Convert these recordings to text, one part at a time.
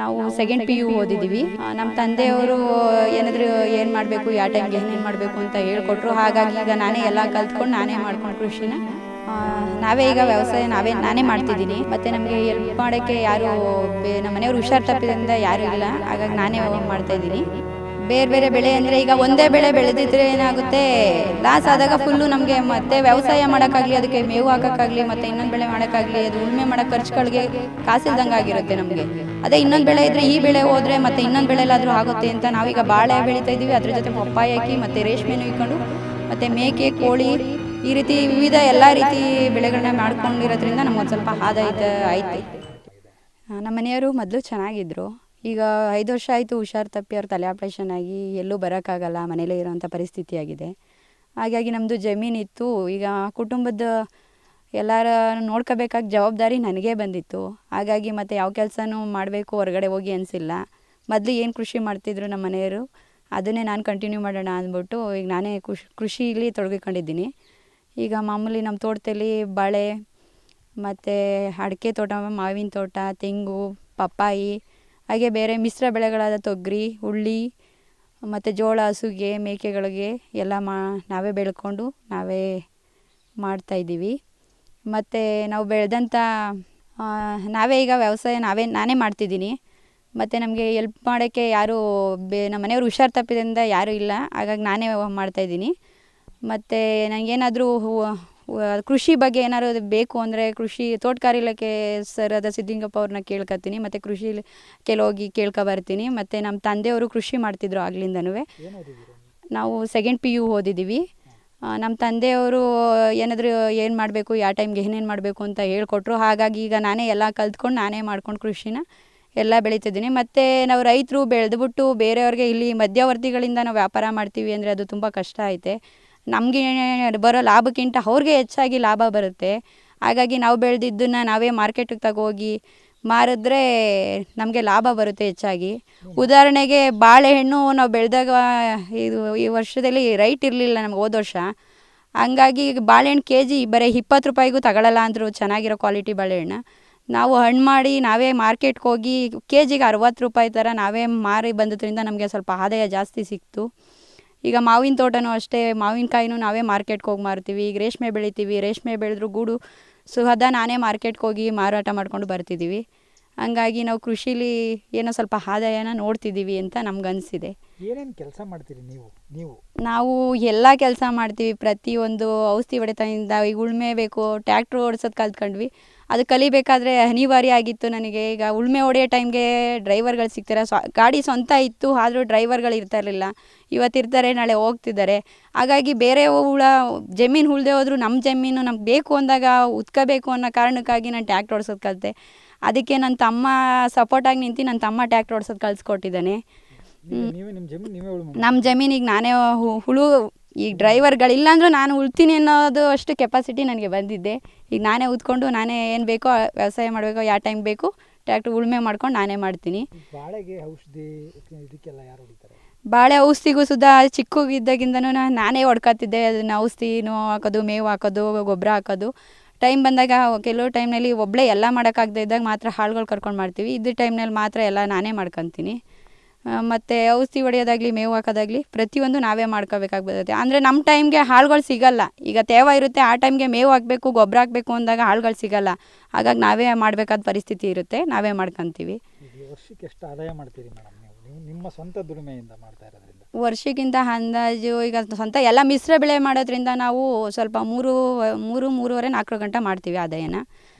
ನಾವು second PU ಓದಿದ್ದೀವಿ. ನಮ್ಮ ತಂದೆಯವರು ಏನಾದರೂ ಏನು ಮಾಡಬೇಕು, ಯಾವ ಟೈಮ್ಗೆ ಏನೇನು ಮಾಡಬೇಕು ಅಂತ ಹೇಳ್ಕೊಟ್ರು. ಹಾಗಾಗಿ ಈಗ ನಾನೇ ಎಲ್ಲ ಕಲ್ತ್ಕೊಂಡು ನಾನೇ ಮಾಡ್ಕೊಂಡು ಕೃಷಿನ ನಾವೇ ಈಗ ವ್ಯವಸಾಯ ನಾನೇ ಮಾಡ್ತಿದ್ದೀನಿ. ಮತ್ತು ನಮಗೆ ಹೆಲ್ಪ್ ಮಾಡೋಕ್ಕೆ ಯಾರು ನಮ್ಮ ಮನೆಯವರು ಹುಷಾರು ತಪ್ಪಿದ್ರಿಂದ ಯಾರೂ ಇಲ್ಲ. ಹಾಗಾಗಿ ನಾನೇ ಮಾಡ್ತಾಯಿದ್ದೀನಿ. ಬೇರೆ ಬೇರೆ ಬೆಳೆ ಅಂದರೆ ಈಗ ಒಂದೇ ಬೆಳೆ ಬೆಳೆದಿದ್ರೆ ಏನಾಗುತ್ತೆ, ಲಾಸ್ ಆದಾಗ ಫುಲ್ಲು ನಮಗೆ ಮತ್ತೆ ವ್ಯವಸಾಯ ಮಾಡೋಕ್ಕಾಗಲಿ, ಅದಕ್ಕೆ ಮೇವು ಹಾಕೋಕ್ಕಾಗಲಿ, ಮತ್ತು ಇನ್ನೊಂದು ಬೆಳೆ ಮಾಡೋಕ್ಕಾಗಲಿ, ಅದು ಉಳುಮೆ ಮಾಡೋ ಖರ್ಚುಗಳಿಗೆ ಕಾಸಿಲ್ದಂಗೆ ಆಗಿರುತ್ತೆ ನಮಗೆ. ಅದೇ ಇನ್ನೊಂದು ಬೆಳೆ ಇದ್ದರೆ ಈ ಬೆಳೆ ಹೋದರೆ ಮತ್ತೆ ಇನ್ನೊಂದು ಬೆಳೆಲಾದರೂ ಆಗುತ್ತೆ ಅಂತ ನಾವೀಗ ಬಾಳೆ ಬೆಳೀತಾ ಇದ್ದೀವಿ. ಅದ್ರ ಜೊತೆ ಪಪ್ಪಾಯ ಹಾಕಿ ಮತ್ತು ರೇಷ್ಮೆನೂ ಇಟ್ಕೊಂಡು ಮತ್ತು ಮೇಕೆ, ಕೋಳಿ, ಈ ರೀತಿ ವಿವಿಧ ಎಲ್ಲ ರೀತಿ ಬೆಳೆಗಳನ್ನ ಮಾಡ್ಕೊಂಡಿರೋದ್ರಿಂದ ನಮ್ಗೊಂದು ಸ್ವಲ್ಪ ಆದಾಯ ಆಯ್ತು. ನಮ್ಮ ಮನೆಯವರು ಮೊದಲು ಚೆನ್ನಾಗಿದ್ದರು. ಈಗ 5 ವರ್ಷ ಆಯಿತು ಹುಷಾರು ತಪ್ಪಿ ಅವ್ರ ತಲೆ ಆಪ್ರೇಷನ್ ಆಗಿ ಎಲ್ಲೂ ಬರೋಕ್ಕಾಗಲ್ಲ, ಮನೇಲೇ ಇರೋವಂಥ ಪರಿಸ್ಥಿತಿ ಆಗಿದೆ. ಹಾಗಾಗಿ ನಮ್ಮದು ಜಮೀನಿತ್ತು. ಈಗ ಕುಟುಂಬದ ಎಲ್ಲರ ನೋಡ್ಕೋಬೇಕಾದ ಜವಾಬ್ದಾರಿ ನನಗೇ ಬಂದಿತ್ತು. ಹಾಗಾಗಿ ಮತ್ತು ಯಾವ ಕೆಲಸನೂ ಮಾಡಬೇಕು ಹೊರಗಡೆ ಹೋಗಿ ಅನಿಸಿಲ್ಲ. ಮೊದಲು ಏನು ಕೃಷಿ ಮಾಡ್ತಿದ್ರು ನಮ್ಮ ಮನೆಯವರು, ಅದನ್ನೇ ನಾನು ಕಂಟಿನ್ಯೂ ಮಾಡೋಣ ಅಂದ್ಬಿಟ್ಟು ಈಗ ನಾನೇ ಕೃಷಿಲಿ ತೊಡಗಿಕೊಂಡಿದ್ದೀನಿ. ಈಗ ಮಾಮೂಲಿ ನಮ್ಮ ತೋಟದಲ್ಲಿ ಬಾಳೆ ಮತ್ತು ಅಡಿಕೆ ತೋಟ, ಮಾವಿನ ತೋಟ, ತೆಂಗು, ಪಪ್ಪಾಯಿ, ಹಾಗೆ ಬೇರೆ ಮಿಶ್ರ ಬೆಳೆಗಳಾದ ತೊಗರಿ, ಹುಳ್ಳಿ ಮತ್ತು ಜೋಳ, ಹಸುಗೆ, ಮೇಕೆಗಳಿಗೆ ಎಲ್ಲ ನಾವೇ ಬೆಳ್ಕೊಂಡು ನಾವೇ ಮಾಡ್ತಾಯಿದ್ದೀವಿ. ಮತ್ತು ನಾವು ಬೆಳೆದಂಥ ನಾವೇ ಈಗ ವ್ಯವಸಾಯ ನಾನೇ ಮಾಡ್ತಿದ್ದೀನಿ. ಮತ್ತು ನಮಗೆ ಹೆಲ್ಪ್ ಮಾಡೋಕ್ಕೆ ಯಾರೂ ನಮ್ಮ ಮನೆಯವರು ಹುಷಾರು ತಪ್ಪಿದ್ರಿಂದ ಯಾರೂ ಇಲ್ಲ. ಹಾಗಾಗಿ ನಾನೇ ಮಾಡ್ತಾಯಿದ್ದೀನಿ. ಮತ್ತು ನನಗೇನಾದರೂ ಕೃಷಿ ಬಗ್ಗೆ ಏನಾದ್ರು ಬೇಕು ಅಂದರೆ ಕೃಷಿ ತೋಟಗಾರಿ ಇಲಾಖೆ ಸರ್ ಆದ ಸಿದ್ದಿಂಗಪ್ಪ ಅವ್ರನ್ನ ಕೇಳ್ಕೊತೀನಿ. ಮತ್ತು ಕೃಷಿ ಕೆಲೋಗಿ ಕೇಳ್ಕೊಬರ್ತೀನಿ. ಮತ್ತು ನಮ್ಮ ತಂದೆಯವರು ಕೃಷಿ ಮಾಡ್ತಿದ್ರು ಆಗ್ಲಿಂದನೂ. ನಾವು ಸೆಕೆಂಡ್ PU ಓದಿದ್ದೀವಿ. ನಮ್ಮ ತಂದೆಯವರು ಏನಾದರೂ ಏನು ಮಾಡಬೇಕು, ಯಾವ ಟೈಮ್ಗೆ ಏನೇನು ಮಾಡಬೇಕು ಅಂತ ಹೇಳ್ಕೊಟ್ರು. ಹಾಗಾಗಿ ಈಗ ನಾನೇ ಎಲ್ಲ ಕಲ್ತ್ಕೊಂಡು ನಾನೇ ಮಾಡ್ಕೊಂಡು ಕೃಷಿನ ಎಲ್ಲ ಬೆಳೀತಿದ್ದೀನಿ. ಮತ್ತು ನಾವು ರೈತರು ಬೆಳೆದ್ಬಿಟ್ಟು ಬೇರೆಯವ್ರಿಗೆ ಇಲ್ಲಿ ಮಧ್ಯವರ್ತಿಗಳಿಂದ ನಾವು ವ್ಯಾಪಾರ ಮಾಡ್ತೀವಿ ಅಂದರೆ ಅದು ತುಂಬ ಕಷ್ಟ ಐತೆ. ನಮಗೆ ಬರೋ ಲಾಭಕ್ಕಿಂತ ಅವ್ರಿಗೆ ಹೆಚ್ಚಾಗಿ ಲಾಭ ಬರುತ್ತೆ. ಹಾಗಾಗಿ ನಾವು ಬೆಳೆದಿದ್ದನ್ನು ನಾವೇ ಮಾರ್ಕೆಟಿಗೆ ತಗೋಗಿ ಮಾರಿದ್ರೆ ನಮಗೆ ಲಾಭ ಬರುತ್ತೆ ಹೆಚ್ಚಾಗಿ. ಉದಾಹರಣೆಗೆ ಬಾಳೆಹಣ್ಣು ನಾವು ಬೆಳೆದಾಗ ಈ ವರ್ಷದಲ್ಲಿ ರೈಟ್ ಇರಲಿಲ್ಲ ನಮ್ಗೆ ಹೋದ ವರ್ಷ. ಹಂಗಾಗಿ ಬಾಳೆಹಣ್ಣು KG ಬರೀ 20 ರೂಪಾಯಿಗೂ ತಗೊಳ್ಳಲ್ಲ ಅಂದರು, ಚೆನ್ನಾಗಿರೋ ಕ್ವಾಲಿಟಿ ಬಾಳೆಹಣ್ಣು. ನಾವು ಹಣ್ಣು ಮಾಡಿ ನಾವೇ ಮಾರ್ಕೆಟ್ಗೆ ಹೋಗಿ KGಗೆ 60 ರೂಪಾಯಿ ಥರ ನಾವೇ ಮಾರಿ ಬಂದದ್ರಿಂದ ನಮಗೆ ಸ್ವಲ್ಪ ಆದಾಯ ಜಾಸ್ತಿ ಸಿಕ್ತು. ಈಗ ಮಾವಿನ ತೋಟನೂ ಅಷ್ಟೇ, ಮಾವಿನಕಾಯಿನೂ ನಾವೇ ಮಾರ್ಕೆಟ್ಗೆ ಹೋಗಿ ಮಾರ್ತೀವಿ. ಈಗ ರೇಷ್ಮೆ ಬೆಳಿತೀವಿ, ರೇಷ್ಮೆ ಬೆಳೆದ್ರೂ ಗೂಡು ಸುಹದ ನಾನೇ ಮಾರ್ಕೆಟ್ಗೆ ಹೋಗಿ ಮಾರಾಟ ಮಾಡ್ಕೊಂಡು ಬರ್ತಿದ್ದೀವಿ. ಹಂಗಾಗಿ ನಾವು ಕೃಷಿಲಿ ಏನೋ ಸ್ವಲ್ಪ ಆದಾಯನ ನೋಡ್ತಿದ್ದೀವಿ ಅಂತ ನಮ್ಗನ್ಸಿದೆ. ಏನೇನು ಕೆಲಸ ಮಾಡ್ತೀರಿ ನೀವು? ನಾವು ಎಲ್ಲ ಕೆಲಸ ಮಾಡ್ತೀವಿ. ಪ್ರತಿಯೊಂದು ಔಷಧಿ ಹೊಡೆತದಿಂದ ಈಗ ಉಳುಮೆ ಬೇಕು, ಟ್ಯಾಕ್ಟ್ರು ಓಡಿಸೋದು ಕಲ್ತ್ಕೊಂಡ್ವಿ. ಅದು ಕಲಿಬೇಕಾದ್ರೆ ಅನಿವಾರ್ಯ ಆಗಿತ್ತು ನನಗೆ. ಈಗ ಉಳುಮೆ ಹೊಡೆಯೋ ಟೈಮ್ಗೆ ಡ್ರೈವರ್ಗಳು ಸಿಗ್ತಾರೆ. ಗಾಡಿ ಸ್ವಂತ ಇತ್ತು, ಆದರೂ ಡ್ರೈವರ್ಗಳು ಇರ್ತಾ ಇರಲಿಲ್ಲ. ಇವತ್ತಿರ್ತಾರೆ, ನಾಳೆ ಹೋಗ್ತಿದ್ದಾರೆ. ಹಾಗಾಗಿ ಬೇರೆ ಜಮೀನು ಉಳ್ದೆ ಹೋದ್ರು ನಮ್ಮ ಜಮೀನು ನಮ್ಗೆ ಬೇಕು ಅಂದಾಗ ಉತ್ಕೋಬೇಕು ಅನ್ನೋ ಕಾರಣಕ್ಕಾಗಿ ನಾನು ಟ್ಯಾಕ್ಟ್ರ್ ಓಡಿಸೋದು ಕಲಿತೆ. ಅದಕ್ಕೆ ನನ್ನ ತಮ್ಮ ಸಪೋರ್ಟಾಗಿ ನಿಂತು ನನ್ನ ತಮ್ಮ ಟ್ಯಾಕ್ಟ್ರ್ ಓಡಿಸೋದು ಕಲಿಸ್ಕೊಟ್ಟಿದ್ದಾನೆ. ನಮ್ಮ ಜಮೀನಿಗೆ ನಾನೇ ಈಗ ಡ್ರೈವರ್ಗಳಿಲ್ಲ ಅಂದರೂ ನಾನು ಉಳ್ತೀನಿ ಅನ್ನೋದು ಅಷ್ಟು ಕೆಪಾಸಿಟಿ ನನಗೆ ಬಂದಿದ್ದೆ. ಈಗ ನಾನೇ ಉತ್ಕೊಂಡು ನಾನೇ ಏನು ಬೇಕೋ ವ್ಯವಸಾಯ ಮಾಡಬೇಕೋ, ಯಾವ ಟೈಮ್ ಬೇಕು ಟ್ಯಾಕ್ಟ್ರ್ ಉಳುಮೆ ಮಾಡ್ಕೊಂಡು ನಾನೇ ಮಾಡ್ತೀನಿ. ಬಾಳೆಗೆ ಔಷಧಿ ಇದಕ್ಕೆಲ್ಲ ಯಾರು ಹೊಡಿತಾರೆ? ಬಾಳೆ ಔಷಧಿಗೂ ಸುಧಾ ಚಿಕ್ಕಗಿದ್ದಾಗಿಂದನೂ ನಾನೇ ಹೊಡ್ಕೊತಿದ್ದೆ. ಅದನ್ನು ಔಷಧಿನೂ ಹಾಕೋದು, ಮೇವು ಹಾಕೋದು, ಗೊಬ್ಬರ ಹಾಕೋದು. ಟೈಮ್ ಬಂದಾಗ ಕೆಲವು ಟೈಮ್ನಲ್ಲಿ ಒಬ್ಬಳೇ ಎಲ್ಲ ಮಾಡೋಕ್ಕಾಗದೇ ಇದ್ದಾಗ ಮಾತ್ರ ಆಳುಗಳು ಕರ್ಕೊಂಡು ಮಾಡ್ತೀವಿ. ಇದ್ದ ಟೈಮ್ನಲ್ಲಿ ಮಾತ್ರ ಎಲ್ಲ ನಾನೇ ಮಾಡ್ಕೊತೀನಿ. ಮತ್ತು ಔಷಧಿ ಹೊಡೆಯೋದಾಗಲಿ, ಮೇವು ಹಾಕೋದಾಗಲಿ ಪ್ರತಿಯೊಂದು ನಾವೇ ಮಾಡ್ಕೋಬೇಕಾಗಿ ಬರುತ್ತೆ. ಅಂದರೆ ನಮ್ಮ ಟೈಮ್ಗೆ ಆಳುಗಳು ಸಿಗಲ್ಲ. ಈಗ ತೇವ ಇರುತ್ತೆ, ಆ ಟೈಮ್ಗೆ ಮೇವು ಹಾಕಬೇಕು, ಗೊಬ್ಬರ ಹಾಕಬೇಕು ಅಂದಾಗ ಆಳುಗಳು ಸಿಗಲ್ಲ. ಹಾಗಾಗಿ ನಾವೇ ಮಾಡಬೇಕಾದ ಪರಿಸ್ಥಿತಿ ಇರುತ್ತೆ, ನಾವೇ ಮಾಡ್ಕೊತೀವಿ. ವರ್ಷಕ್ಕೆ ಎಷ್ಟು ಆದಾಯ ಮಾಡ್ತೀರಿ ಮೇಡಮ್ ನೀವು ನಿಮ್ಮ ಸ್ವಂತ ದುಡಿಮೆಯಿಂದ ಮಾಡ್ತಾ ಇರೋದ್ರಿಂದ? ವರ್ಷಕ್ಕಿಂತ ಅಂದಾಜು ಈಗ ಸ್ವಂತ ಎಲ್ಲ ಮಿಶ್ರ ಬೆಳೆ ಮಾಡೋದ್ರಿಂದ ನಾವು ಸ್ವಲ್ಪ 3-4 ಗಂಟೆ ಮಾಡ್ತೀವಿ ಆದಾಯನ.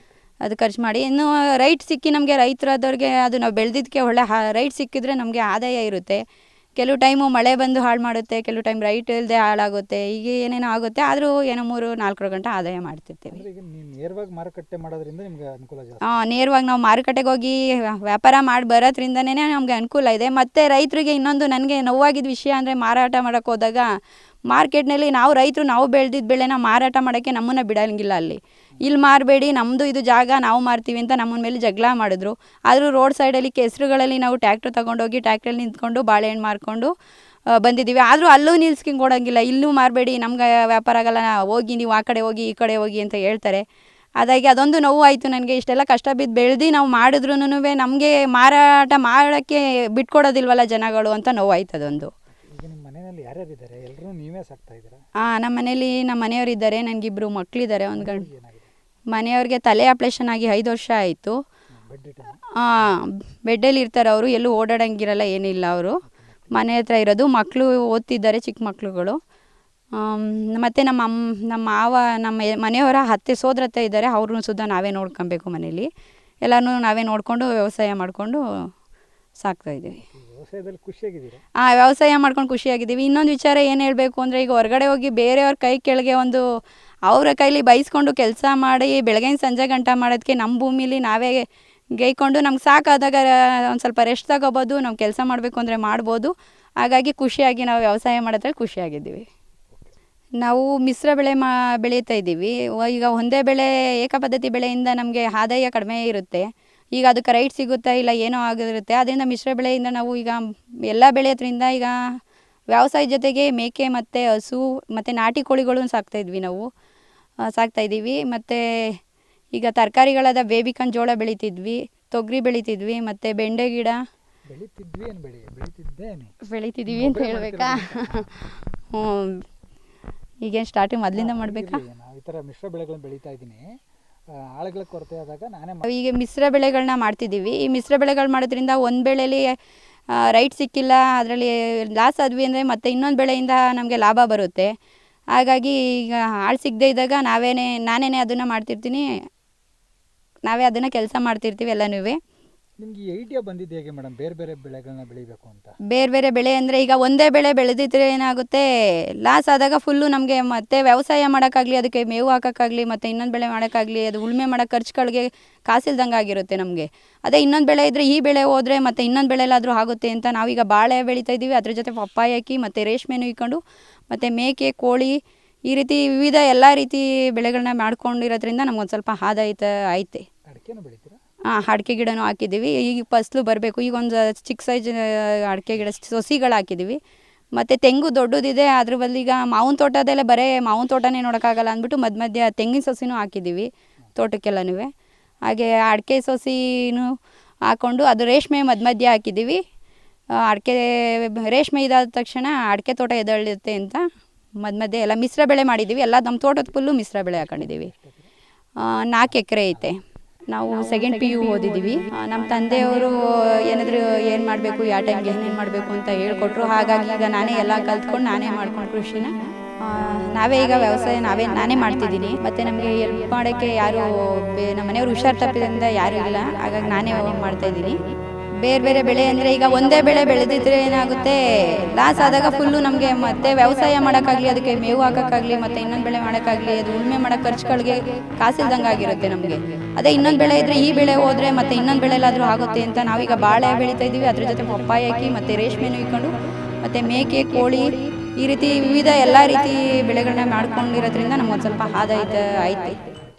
ಅದು ಖರ್ಚು ಮಾಡಿ ಇನ್ನು ರೈಟ್ ಸಿಕ್ಕಿ ನಮಗೆ ರೈತರಾದವ್ರಿಗೆ ಅದು ನಾವು ಬೆಳೆದಿದ್ದಕ್ಕೆ ಒಳ್ಳೆ ರೈಟ್ ಸಿಕ್ಕಿದ್ರೆ ನಮಗೆ ಆದಾಯ ಇರುತ್ತೆ. ಕೆಲವು ಟೈಮು ಮಳೆ ಬಂದು ಹಾಳು ಮಾಡುತ್ತೆ, ಕೆಲವು ಟೈಮ್ ರೈಟ್ ಇಲ್ಲದೆ ಹಾಳಾಗುತ್ತೆ. ಈಗ ಏನೇನೋ ಆಗುತ್ತೆ, ಆದರೂ ಏನೋ 3-4 ಗಂಟೆ ಆದಾಯ ಮಾಡ್ತಿರ್ತೀವಿ. ನೇರವಾಗಿ ಮಾರುಕಟ್ಟೆ ಮಾಡೋದ್ರಿಂದ ನಿಮಗೆ ಅನುಕೂಲ ಜಾಸ್ತಿ? ನೇರವಾಗಿ ನಾವು ಮಾರುಕಟ್ಟೆಗೆ ಹೋಗಿ ವ್ಯಾಪಾರ ಮಾಡಿ ಬರೋದ್ರಿಂದನೇ ನಮಗೆ ಅನುಕೂಲ ಇದೆ. ಮತ್ತು ರೈತರಿಗೆ ಇನ್ನೊಂದು ನನಗೆ ನೋವಾಗಿದ್ದ ವಿಷಯ ಅಂದರೆ, ಮಾರಾಟ ಮಾಡೋಕ್ಕೆ ಹೋದಾಗ ಮಾರ್ಕೆಟ್ನಲ್ಲಿ ನಾವು ಬೆಳೆದಿದ್ದ ಬೆಳೆನ ಮಾರಾಟ ಮಾಡೋಕ್ಕೆ ನಮ್ಮನ್ನು ಬಿಡೋಂಗಿಲ್ಲ. ಇಲ್ಲಿ ಮಾರಬೇಡಿ, ನಮ್ಮದು ಇದು ಜಾಗ, ನಾವು ಮಾರ್ತೀವಿ ಅಂತ ನಮ್ಮನ ಮೇಲೆ ಜಗಳ ಮಾಡಿದ್ರು. ಆದರೂ ರೋಡ್ ಸೈಡಲ್ಲಿ ಕೆಸರುಗಳಲ್ಲಿ ನಾವು ಟ್ಯಾಕ್ಟ್ರ್ ತೊಗೊಂಡೋಗಿ ಟ್ಯಾಕ್ಟ್ರಲ್ಲಿ ನಿಂತ್ಕೊಂಡು ಬಾಳೆಹಣ್ಣು ಮಾರ್ಕೊಂಡು ಬಂದಿದ್ದೀವಿ. ಆದರೂ ಅಲ್ಲೂ ನಿಲ್ಸ್ಕೊಂಡು ಕೊಡೋಂಗಿಲ್ಲ, ಇಲ್ಲೂ ಮಾರಬೇಡಿ, ನಮ್ಗೆ ವ್ಯಾಪಾರ ಆಗಲ್ಲ, ಹೋಗಿ ನೀವು ಆ ಕಡೆ ಹೋಗಿ ಈ ಕಡೆ ಹೋಗಿ ಅಂತ ಹೇಳ್ತಾರೆ. ಹಾಗಾಗಿ ಅದೊಂದು ನೋವು ಆಯಿತು ನನಗೆ. ಇಷ್ಟೆಲ್ಲ ಕಷ್ಟ ಬಿದ್ದು ಬೆಳೆದು ನಾವು ಮಾಡಿದ್ರೂ ನಮಗೆ ಮಾರಾಟ ಮಾಡೋಕ್ಕೆ ಬಿಟ್ಕೊಡೋದಿಲ್ವಲ್ಲ ಜನಗಳು ಅಂತ ನೋವಾಯ್ತು ಅದೊಂದು. ಈಗ ನಿಮ್ಮ ಮನೆಯಲ್ಲಿ ಯಾರ್ಯಾರಿದ್ದಾರೆ? ಎಲ್ಲರೂ ನೀವೇ ಸಾಕ್ತಾ ಇದ್ದೀರಾ? ನಮ್ಮ ಮನೇಲಿ ನಮ್ಮ ಮನೆಯವರಿದ್ದಾರೆ, ನನಗಿಬ್ಬರು ಮಕ್ಕಳಿದ್ದಾರೆ. ಒಂದು ಗಂಡು ಏನಾಗಿದೆ? ಮನೆಯವ್ರಿಗೆ ತಲೆ ಆಪ್ರೇಷನ್ ಆಗಿ 5 ವರ್ಷ ಆಯಿತು. ಬೆಡ್ ಇಟ್ಟು ಬೆಡ್ಡಲ್ಲಿ ಇರ್ತಾರೆ ಅವರು, ಎಲ್ಲೂ ಓಡಾಡಂಗಿರಲ್ಲ, ಏನಿಲ್ಲ. ಅವರು ಮನೆ ಹತ್ರ ಇರೋದು. ಮಕ್ಕಳು ಓದ್ತಿದ್ದಾರೆ, ಚಿಕ್ಕ ಮಕ್ಕಳುಗಳು. ಮತ್ತು ನಮ್ಮ ಮಾವ, ನಮ್ಮ ಮನೆಯವರ ಅತ್ತೆ ಸೋದರತ್ತೆ ಇದ್ದಾರೆ, ಅವ್ರನ್ನೂ ಸುದ್ದ ನಾವೇ ನೋಡ್ಕೊಬೇಕು ಮನೇಲಿ. ಎಲ್ಲನೂ ನಾವೇ ನೋಡಿಕೊಂಡು ವ್ಯವಸಾಯ ಮಾಡಿಕೊಂಡು ಸಾಕ್ತಾಯಿದ್ದೀವಿ. ವ್ಯವಸಾಯದಲ್ಲಿ ಖುಷಿಯಾಗಿದ್ದೀರಾ? ವ್ಯವಸಾಯ ಮಾಡ್ಕೊಂಡು ಖುಷಿಯಾಗಿದ್ದೀವಿ. ಇನ್ನೊಂದು ವಿಚಾರ ಏನು ಹೇಳಬೇಕು ಅಂದರೆ, ಈಗ ಹೊರಗಡೆ ಹೋಗಿ ಬೇರೆಯವ್ರ ಕೈ ಕೆಳಗೆ ಅವರ ಕೈಲಿ ಬೈಸ್ಕೊಂಡು ಕೆಲಸ ಮಾಡಿ ಬೆಳಗ್ಗಿನ ಸಂಜೆ ಗಂಟ ಮಾಡೋದಕ್ಕೆ ನಮ್ಮ ಭೂಮಿಲಿ ನಾವೇ ಗೈಕೊಂಡು ನಮ್ಗೆ ಸಾಕಾದಾಗ ಒಂದು ಸ್ವಲ್ಪ ರೆಸ್ಟ್ ತಗೋಬೋದು, ನಾವು ಕೆಲಸ ಮಾಡಬೇಕು ಅಂದರೆ ಮಾಡ್ಬೋದು. ಹಾಗಾಗಿ ಖುಷಿಯಾಗಿ ನಾವು ವ್ಯವಸಾಯ ಮಾಡೋದ್ರಲ್ಲಿ ಖುಷಿಯಾಗಿದ್ದೀವಿ. ನಾವು ಮಿಶ್ರ ಬೆಳೆ ಬೆಳೀತಾ ಇದ್ದೀವಿ. ಈಗ ಒಂದೇ ಬೆಳೆ ಏಕಪದ್ಧತಿ ಬೆಳೆಯಿಂದ ನಮಗೆ ಆದಾಯ ಕಡಿಮೆ ಇರುತ್ತೆ. ಈಗ ಅದಕ್ಕೆ ರೈಟ್ ಸಿಗುತ್ತಾ ಇಲ್ಲ ಏನೋ ಆಗಿರುತ್ತೆ. ಅದರಿಂದ ಮಿಶ್ರ ಬೆಳೆಯಿಂದ ನಾವು ಈಗ ಎಲ್ಲ ಬೆಳೆಯೋದ್ರಿಂದ ಈಗ ವ್ಯವಸಾಯ ಜೊತೆಗೆ ಮೇಕೆ ಮತ್ತು ಹಸು ಮತ್ತು ನಾಟಿ ಕೋಳಿಗಳನ್ನು ಸಾಕ್ತಾಯಿದ್ವಿ ನಾವು. ಸಾಕ್ತಾಯಿದ್ದೀವಿ. ಮತ್ತು ಈಗ ತರಕಾರಿಗಳಾದ ಬೇಬಿಕಾನ್ ಜೋಳ ಬೆಳಿತಿದ್ವಿ, ತೊಗರಿ ಬೆಳಿತಿದ್ವಿ, ಮತ್ತು ಬೆಂಡೆ ಗಿಡ ಬೆಳಿತಿದ್ದೀವಿ ಅಂತ ಹೇಳ್ಬೇಕಾ? ಈಗೇನು ಸ್ಟಾರ್ಟಿಂಗ್ ಮೊದಲಿಂದ ಮಾಡಬೇಕಾ? ಈ ಥರ ಮಿಶ್ರ ಬೆಳೆಗಳನ್ನ ಬೆಳೀತಾ ಇದ್ದೀನಿ. ಆಳುಗಳ ಕೊರತೆ ಆದಾಗ ನಾನೇ ಈಗ ಮಿಶ್ರ ಬೆಳೆಗಳನ್ನ ಮಾಡ್ತಿದ್ದೀವಿ. ಈ ಮಿಶ್ರ ಬೆಳೆಗಳು ಮಾಡೋದ್ರಿಂದ ಒಂದು ಬೆಳೆಯಲ್ಲಿ ರೈಟ್ ಸಿಕ್ಕಿಲ್ಲ, ಅದರಲ್ಲಿ ಲಾಸ್ ಆದ್ವಿ ಅಂದರೆ ಮತ್ತೆ ಇನ್ನೊಂದು ಬೆಳೆಯಿಂದ ನಮಗೆ ಲಾಭ ಬರುತ್ತೆ. ಹಾಗಾಗಿ ಈಗ ಆಳು ಸಿಗದೇ ಇದ್ದಾಗ ನಾನೇ ಅದನ್ನು ಮಾಡ್ತಿರ್ತೀನಿ, ನಾವೇ ಅದನ್ನು ಕೆಲಸ ಮಾಡ್ತಿರ್ತೀವಿ ಎಲ್ಲನೂ. ನಿಮ್ಗೆ ಈ ಐಡಿಯಾ ಬಂದಿದ್ದು ಹೇಗೆ ಮೇಡಮ್, ಬೇರೆ ಬೇರೆ ಬೆಳೆಗಳನ್ನ ಬೆಳಿಬೇಕು ಅಂತ? ಬೇರೆ ಬೇರೆ ಬೆಳೆ ಅಂದರೆ ಈಗ ಒಂದೇ ಬೆಳೆ ಬೆಳೆದಿದ್ರೆ ಏನಾಗುತ್ತೆ, ಲಾಸ್ ಆದಾಗ ಫುಲ್ಲು ನಮಗೆ ಮತ್ತೆ ವ್ಯವಸಾಯ ಮಾಡೋಕ್ಕಾಗಲಿ, ಅದಕ್ಕೆ ಮೇವು ಹಾಕೋಕ್ಕಾಗಲಿ, ಮತ್ತು ಇನ್ನೊಂದು ಬೆಳೆ ಮಾಡೋಕ್ಕಾಗಲಿ, ಅದು ಉಳುಮೆ ಮಾಡೋ ಖರ್ಚುಗಳಿಗೆ ಕಾಸಿಲ್ದಂಗೆ ಆಗಿರುತ್ತೆ ನಮಗೆ. ಅದೇ ಇನ್ನೊಂದು ಬೆಳೆ ಇದ್ದರೆ ಈ ಬೆಳೆ ಹೋದರೆ ಮತ್ತು ಇನ್ನೊಂದು ಬೆಳೆಲಾದರೂ ಆಗುತ್ತೆ ಅಂತ ನಾವೀಗ ಬಾಳೆ ಬೆಳೀತಾ ಇದ್ದೀವಿ. ಅದ್ರ ಜೊತೆ ಪಪ್ಪಾಯ ಹಾಕಿ ಮತ್ತು ರೇಷ್ಮೆನೂ ಇಕ್ಕೊಂಡು ಮತ್ತು ಮೇಕೆ, ಕೋಳಿ, ಈ ರೀತಿ ವಿವಿಧ ಎಲ್ಲ ರೀತಿ ಬೆಳೆಗಳನ್ನ ಮಾಡ್ಕೊಂಡಿರೋದ್ರಿಂದ ನಮ್ಗೊಂದು ಸ್ವಲ್ಪ ಆದಾಯ ಐತೆ. ಅಡಿಕೆನೂ ಬೆಳಿತೀರಾ? ಅಡಿಕೆ ಗಿಡನೂ ಹಾಕಿದ್ದೀವಿ. ಈಗ ಫಸಲು ಬರಬೇಕು. ಈಗ ಒಂದು ಚಿಕ್ಕ ಸೈಜ್ ಅಡಿಕೆ ಗಿಡ ಸೊಸಿಗಳು ಹಾಕಿದ್ದೀವಿ. ಮತ್ತು ತೆಂಗು ದೊಡ್ಡದಿದೆ, ಅದ್ರ ಬದಲು ಈಗ ಮಾವಿನ ತೋಟದಲ್ಲೇ ಬರೀ ಮಾವಿನ ತೋಟನೇ ನೋಡೋಕ್ಕಾಗಲ್ಲ ಅಂದ್ಬಿಟ್ಟು ಮಧ್ಯ ತೆಂಗಿನ ಸೊಸಿನೂ ಹಾಕಿದ್ದೀವಿ ತೋಟಕ್ಕೆಲ್ಲನೂ. ಹಾಗೆ ಅಡಿಕೆ ಸೊಸಿನೂ ಹಾಕ್ಕೊಂಡು ಅದು ರೇಷ್ಮೆ ಮಧ್ಯ ಹಾಕಿದ್ದೀವಿ. ಅಡಿಕೆ ರೇಷ್ಮೆ ಇದಾದ ತಕ್ಷಣ ಅಡಿಕೆ ತೋಟ ಎದ್ದೇಳುತ್ತೆ ಅಂತ ಮಧ್ಯ ಎಲ್ಲ ಮಿಶ್ರ ಬೆಳೆ ಮಾಡಿದ್ದೀವಿ. ಎಲ್ಲ ನಮ್ಮ ತೋಟದ ಫುಲ್ಲು ಮಿಶ್ರ ಬೆಳೆ ಹಾಕೊಂಡಿದ್ದೀವಿ. 4 ಎಕರೆ ಐತೆ. ನಾವು ಸೆಕೆಂಡ್ PU ಓದಿದ್ದೀವಿ. ನಮ್ಮ ತಂದೆಯವರು ಏನು ಮಾಡಬೇಕು, ಯಾವ ಟೈಮ್ಗೆ ಏನೇನು ಮಾಡಬೇಕು ಅಂತ ಹೇಳ್ಕೊಟ್ರು. ಹಾಗಾಗಿ ಈಗ ನಾನೇ ಎಲ್ಲ ಕಲ್ತ್ಕೊಂಡು ನಾನೇ ಮಾಡ್ಕೊಂಡು ಕೃಷಿನ ನಾವೇ ಈಗ ವ್ಯವಸಾಯ ನಾನೇ ಮಾಡ್ತಿದ್ದೀನಿ. ಮತ್ತು ನಮಗೆ ಹೆಲ್ಪ್ ಮಾಡೋಕ್ಕೆ ಯಾರು ನಮ್ಮ ಮನೆಯವರು ಹುಷಾರು ತಪ್ಪಿದ್ರಿಂದ ಯಾರೂ ಇಲ್ಲ. ಹಾಗಾಗಿ ನಾನೇ ಮಾಡ್ತಾಯಿದ್ದೀನಿ. ಬೇರೆ ಬೇರೆ ಬೆಳೆ ಅಂದರೆ ಈಗ ಒಂದೇ ಬೆಳೆ ಬೆಳೆದಿದ್ರೆ ಏನಾಗುತ್ತೆ, ಲಾಸ್ ಆದಾಗ ಫುಲ್ಲು ನಮಗೆ ಮತ್ತೆ ವ್ಯವಸಾಯ ಮಾಡೋಕ್ಕಾಗಲಿ, ಅದಕ್ಕೆ ಮೇವು ಹಾಕೋಕ್ಕಾಗಲಿ, ಮತ್ತು ಇನ್ನೊಂದು ಬೆಳೆ ಮಾಡೋಕ್ಕಾಗಲಿ, ಅದು ಉಳುಮೆ ಮಾಡೋ ಖರ್ಚುಗಳಿಗೆ ಕಾಸಿಲ್ದಂಗೆ ಆಗಿರುತ್ತೆ ನಮಗೆ. ಅದೇ ಇನ್ನೊಂದು ಬೆಳೆ ಇದ್ದರೆ ಈ ಬೆಳೆ ಹೋದರೆ ಮತ್ತು ಇನ್ನೊಂದು ಬೆಳೆಲಾದರೂ ಆಗುತ್ತೆ ಅಂತ ನಾವೀಗ ಬಾಳೆ ಬೆಳೀತಾ ಇದ್ದೀವಿ. ಅದ್ರ ಜೊತೆ ಪಪ್ಪಾಯ ಹಾಕಿ ಮತ್ತು ರೇಷ್ಮೆನೂ ಇಕ್ಕೊಂಡು ಮತ್ತು ಮೇಕೆ, ಕೋಳಿ, ಈ ರೀತಿ ವಿವಿಧ ಎಲ್ಲ ರೀತಿ ಬೆಳೆಗಳನ್ನ ಮಾಡ್ಕೊಂಡಿರೋದ್ರಿಂದ ನಮ್ಗೊಂದು ಸ್ವಲ್ಪ ಆದಾಯ ಐತೆ.